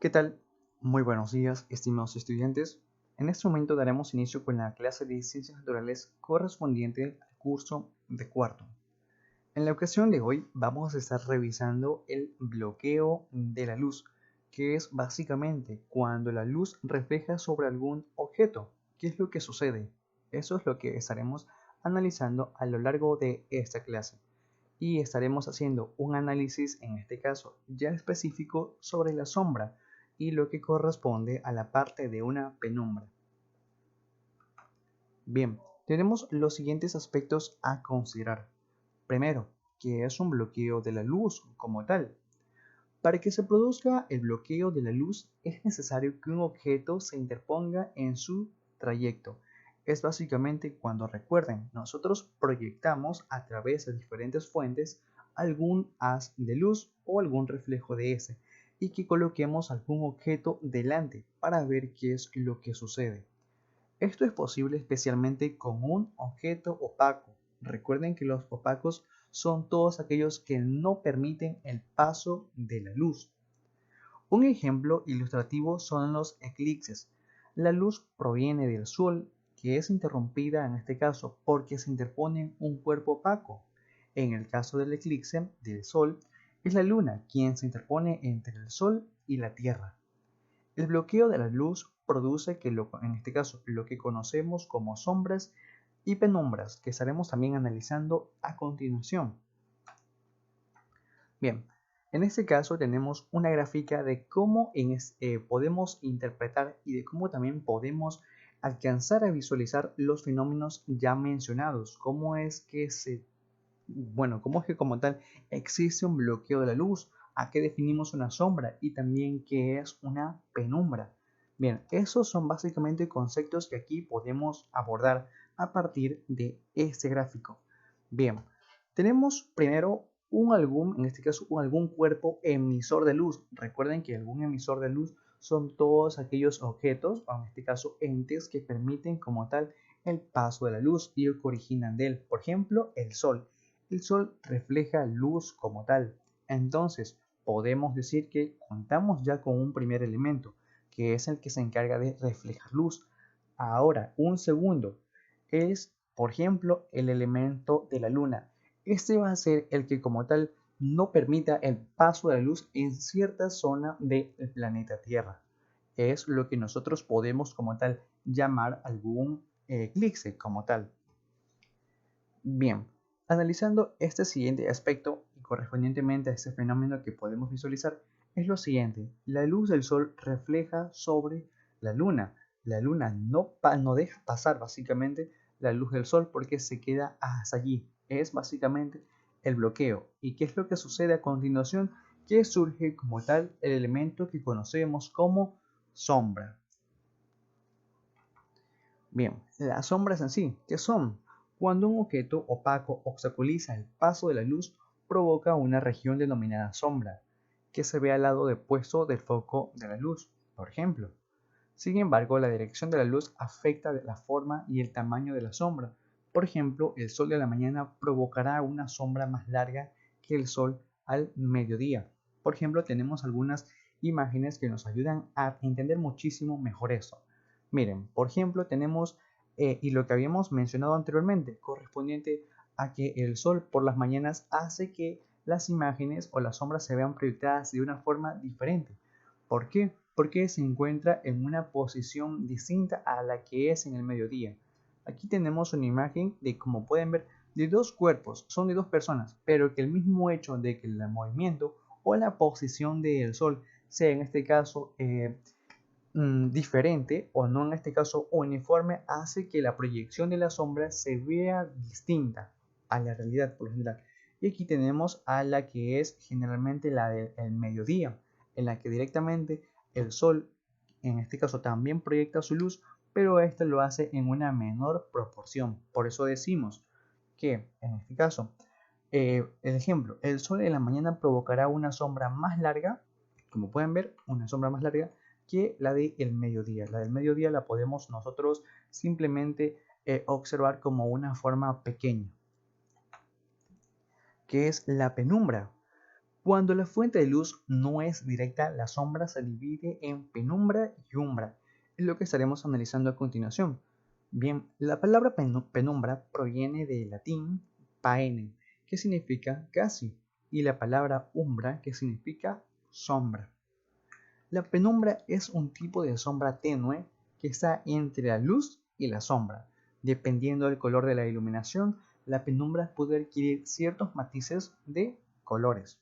¿Qué tal? Muy buenos días, estimados estudiantes. En este momento daremos inicio con la clase de Ciencias Naturales correspondiente al curso de cuarto. En la ocasión de hoy vamos a estar revisando el bloqueo de la luz, que es básicamente cuando la luz refleja sobre algún objeto. ¿Qué es lo que sucede? Eso es lo que estaremos analizando a lo largo de esta clase. Y estaremos haciendo un análisis, en este caso ya específico, sobre la sombra y lo que corresponde a la parte de una penumbra. Bien, tenemos los siguientes aspectos a considerar. Primero, que es un bloqueo de la luz como tal. Para que se produzca el bloqueo de la luz es necesario que un objeto se interponga en su trayecto. Es básicamente cuando, recuerden, nosotros proyectamos a través de diferentes fuentes algún haz de luz o algún reflejo de ese y que coloquemos algún objeto delante para ver qué es lo que sucede. Esto es posible especialmente con un objeto opaco. Recuerden que los opacos son todos aquellos que no permiten el paso de la luz. Un ejemplo ilustrativo son los eclipses. La luz proviene del Sol, que es interrumpida en este caso porque se interpone un cuerpo opaco. En el caso del eclipse del Sol, es la Luna quien se interpone entre el Sol y la Tierra. El bloqueo de la luz produce en este caso, lo que conocemos como sombras y penumbras, que estaremos también analizando a continuación. Bien, en este caso tenemos una gráfica de cómo podemos interpretar y de cómo también podemos alcanzar a visualizar los fenómenos ya mencionados. Cómo es que como tal existe un bloqueo de la luz, a qué definimos una sombra y también qué es una penumbra. Bien, esos son básicamente conceptos que aquí podemos abordar a partir de este gráfico. Bien, tenemos primero en este caso, algún cuerpo emisor de luz. Recuerden que algún emisor de luz son todos aquellos objetos, o en este caso entes, que permiten como tal el paso de la luz y que originan de él. Por ejemplo, el Sol. El Sol refleja luz como tal. Entonces, podemos decir que contamos ya con un primer elemento, que es el que se encarga de reflejar luz. Ahora, un segundo es, por ejemplo, el elemento de la Luna. Este va a ser el que como tal no permita el paso de la luz en cierta zona del planeta Tierra. Es lo que nosotros podemos como tal llamar algún eclipse como tal. Bien, analizando este siguiente aspecto y correspondientemente a este fenómeno que podemos visualizar, es lo siguiente: la luz del Sol refleja sobre la Luna. La Luna no deja pasar básicamente la luz del Sol porque se queda hasta allí. Es básicamente el bloqueo. ¿Y qué es lo que sucede a continuación? Que surge como tal el elemento que conocemos como sombra. Bien, las sombras en sí, ¿qué son? Cuando un objeto opaco obstaculiza el paso de la luz, provoca una región denominada sombra, que se ve al lado opuesto del foco de la luz, por ejemplo. Sin embargo, la dirección de la luz afecta la forma y el tamaño de la sombra. Por ejemplo, el sol de la mañana provocará una sombra más larga que el sol al mediodía. Por ejemplo, tenemos algunas imágenes que nos ayudan a entender muchísimo mejor eso. Miren, por ejemplo, tenemos, y lo que habíamos mencionado anteriormente, correspondiente a que el sol por las mañanas hace que las imágenes o las sombras se vean proyectadas de una forma diferente. ¿Por qué? Porque se encuentra en una posición distinta a la que es en el mediodía. Aquí tenemos una imagen de, como pueden ver, de dos cuerpos, son de dos personas, pero que el mismo hecho de que el movimiento o la posición del sol sea en este caso diferente o no en este caso uniforme, hace que la proyección de la sombra se vea distinta a la realidad por lo general. Y aquí tenemos a la que es generalmente la del mediodía, en la que directamente el sol en este caso también proyecta su luz, pero este lo hace en una menor proporción. Por eso decimos que en este caso, el ejemplo, el sol en la mañana provocará una sombra más larga, como pueden ver, una sombra más larga que la del mediodía. La del mediodía la podemos nosotros simplemente observar como una forma pequeña, que es la penumbra. Cuando la fuente de luz no es directa, la sombra se divide en penumbra y umbra, es lo que estaremos analizando a continuación. Bien, la palabra penumbra proviene del latín paene, que significa casi, y la palabra umbra, que significa sombra. La penumbra es un tipo de sombra tenue que está entre la luz y la sombra. Dependiendo del color de la iluminación, la penumbra puede adquirir ciertos matices de colores.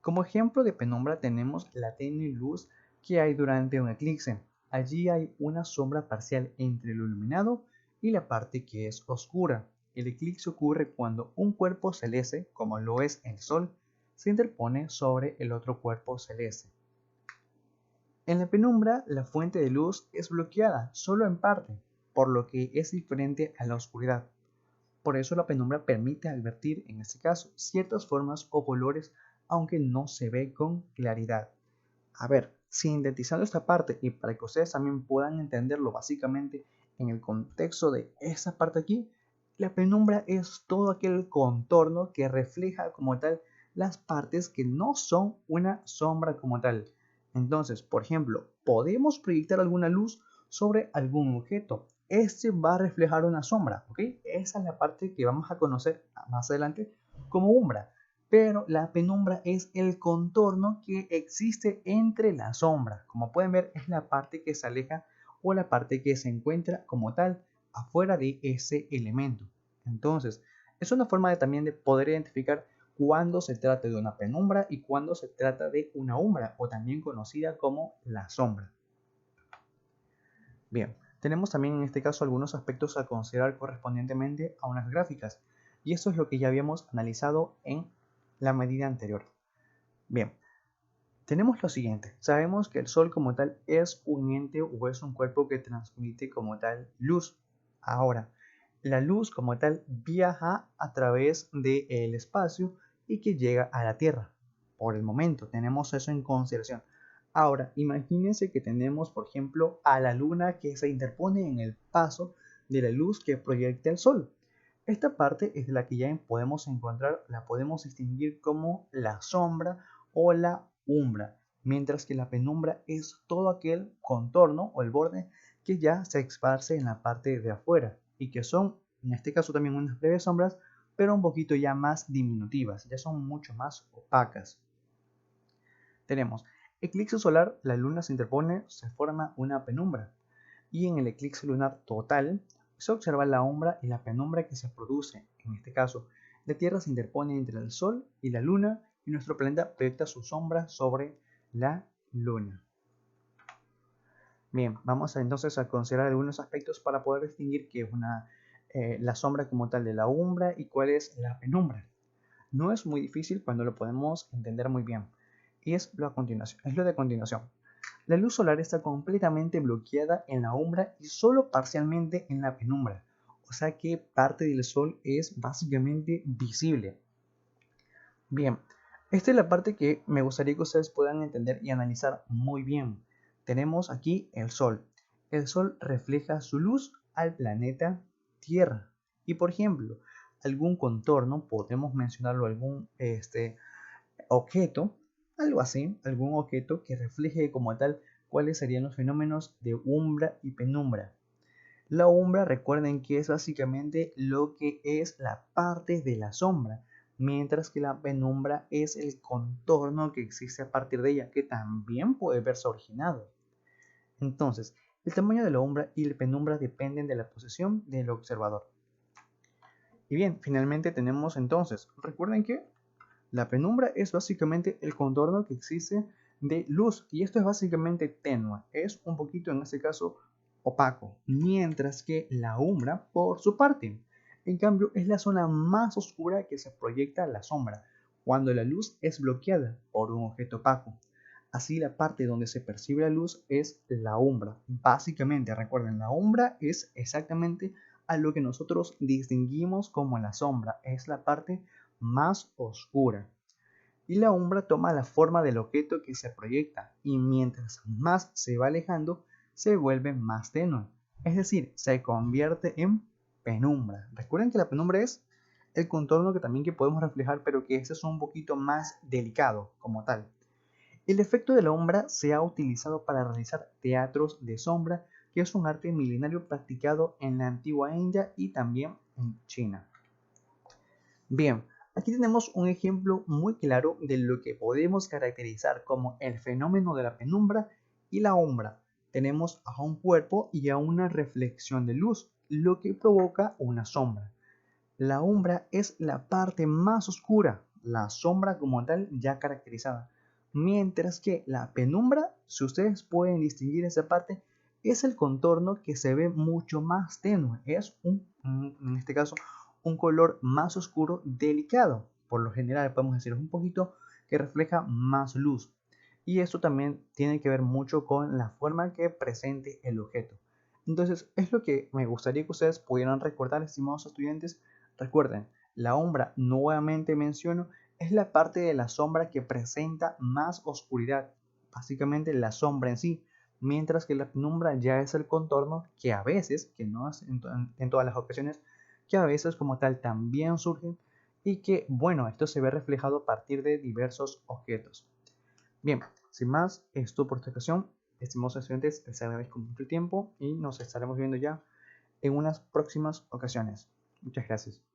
Como ejemplo de penumbra tenemos la tenue luz que hay durante un eclipse. Allí hay una sombra parcial entre lo iluminado y la parte que es oscura. El eclipse ocurre cuando un cuerpo celeste, como lo es el Sol, se interpone sobre el otro cuerpo celeste. En la penumbra, la fuente de luz es bloqueada solo en parte, por lo que es diferente a la oscuridad. Por eso la penumbra permite advertir, en este caso, ciertas formas o colores, aunque no se ve con claridad. A ver, sintetizando esta parte y para que ustedes también puedan entenderlo básicamente en el contexto de esta parte aquí, la penumbra es todo aquel contorno que refleja como tal las partes que no son una sombra como tal. Entonces, por ejemplo, podemos proyectar alguna luz sobre algún objeto. Este va a reflejar una sombra, ¿ok? Esa es la parte que vamos a conocer más adelante como umbra. Pero la penumbra es el contorno que existe entre la sombra. Como pueden ver, es la parte que se aleja o la parte que se encuentra como tal afuera de ese elemento. Entonces, es una forma también de poder identificar cuando se trata de una penumbra y cuando se trata de una umbra, o también conocida como la sombra. Bien, tenemos también en este caso algunos aspectos a considerar correspondientemente a unas gráficas, y esto es lo que ya habíamos analizado en la medida anterior. Bien, tenemos lo siguiente. Sabemos que el Sol como tal es un ente o es un cuerpo que transmite como tal luz. Ahora, la luz como tal viaja a través del espacio y que llega a la Tierra. Por el momento tenemos eso en consideración. Ahora, imagínense que tenemos, por ejemplo, a la Luna que se interpone en el paso de la luz que proyecta el Sol. Esta parte es la que ya podemos encontrar, la podemos distinguir como la sombra o la umbra, mientras que la penumbra es todo aquel contorno o el borde que ya se esparce en la parte de afuera y que son, en este caso también unas breves sombras, pero un poquito ya más diminutivas, ya son mucho más opacas. Tenemos eclipse solar, la luna se interpone, se forma una penumbra, y en el eclipse lunar total se observa la umbra y la penumbra que se produce. En este caso, la Tierra se interpone entre el Sol y la Luna y nuestro planeta proyecta su sombra sobre la Luna. Bien, vamos entonces a considerar algunos aspectos para poder distinguir qué es la sombra como tal de la umbra y cuál es la penumbra. No es muy difícil cuando lo podemos entender muy bien. Y es lo de a continuación. La luz solar está completamente bloqueada en la umbra y solo parcialmente en la penumbra. O sea que parte del Sol es básicamente visible. Bien, esta es la parte que me gustaría que ustedes puedan entender y analizar muy bien. Tenemos aquí el Sol. El Sol refleja su luz al planeta Tierra. Y por ejemplo, algún contorno, podemos mencionarlo, algún objeto, algo así, algún objeto que refleje como tal cuáles serían los fenómenos de umbra y penumbra. La umbra, recuerden que es básicamente lo que es la parte de la sombra, mientras que la penumbra es el contorno que existe a partir de ella, que también puede verse originado. Entonces, el tamaño de la umbra y la penumbra dependen de la posición del observador. Y bien, finalmente tenemos entonces, recuerden que la penumbra es básicamente el contorno que existe de luz y esto es básicamente tenue, es un poquito en este caso opaco, mientras que la umbra por su parte, en cambio es la zona más oscura que se proyecta la sombra cuando la luz es bloqueada por un objeto opaco. Así la parte donde se percibe la luz es la umbra. Básicamente, recuerden, la umbra es exactamente a lo que nosotros distinguimos como la sombra, es la parte más oscura. Y la umbra toma la forma del objeto que se proyecta y mientras más se va alejando, se vuelve más tenue. Es decir, se convierte en penumbra. Recuerden que la penumbra es el contorno que también que podemos reflejar, pero que ese es un poquito más delicado como tal. El efecto de la sombra se ha utilizado para realizar teatros de sombra, que es un arte milenario practicado en la antigua India y también en China. Bien, aquí tenemos un ejemplo muy claro de lo que podemos caracterizar como el fenómeno de la penumbra y la sombra. Tenemos a un cuerpo y a una reflexión de luz, lo que provoca una sombra. La sombra es la parte más oscura, la sombra como tal ya caracterizada. Mientras que la penumbra, si ustedes pueden distinguir esa parte, es el contorno que se ve mucho más tenue. Es en este caso, un color más oscuro delicado. Por lo general podemos decir un poquito que refleja más luz. Y esto también tiene que ver mucho con la forma que presente el objeto. Entonces, es lo que me gustaría que ustedes pudieran recordar, estimados estudiantes. Recuerden, la sombra, nuevamente menciono, es la parte de la sombra que presenta más oscuridad, básicamente la sombra en sí, mientras que la penumbra ya es el contorno que a veces, que no es en todas las ocasiones, que a veces como tal también surge y que, bueno, esto se ve reflejado a partir de diversos objetos. Bien, sin más, esto por esta ocasión. Estimados estudiantes, les agradezco mucho el tiempo y nos estaremos viendo ya en unas próximas ocasiones. Muchas gracias.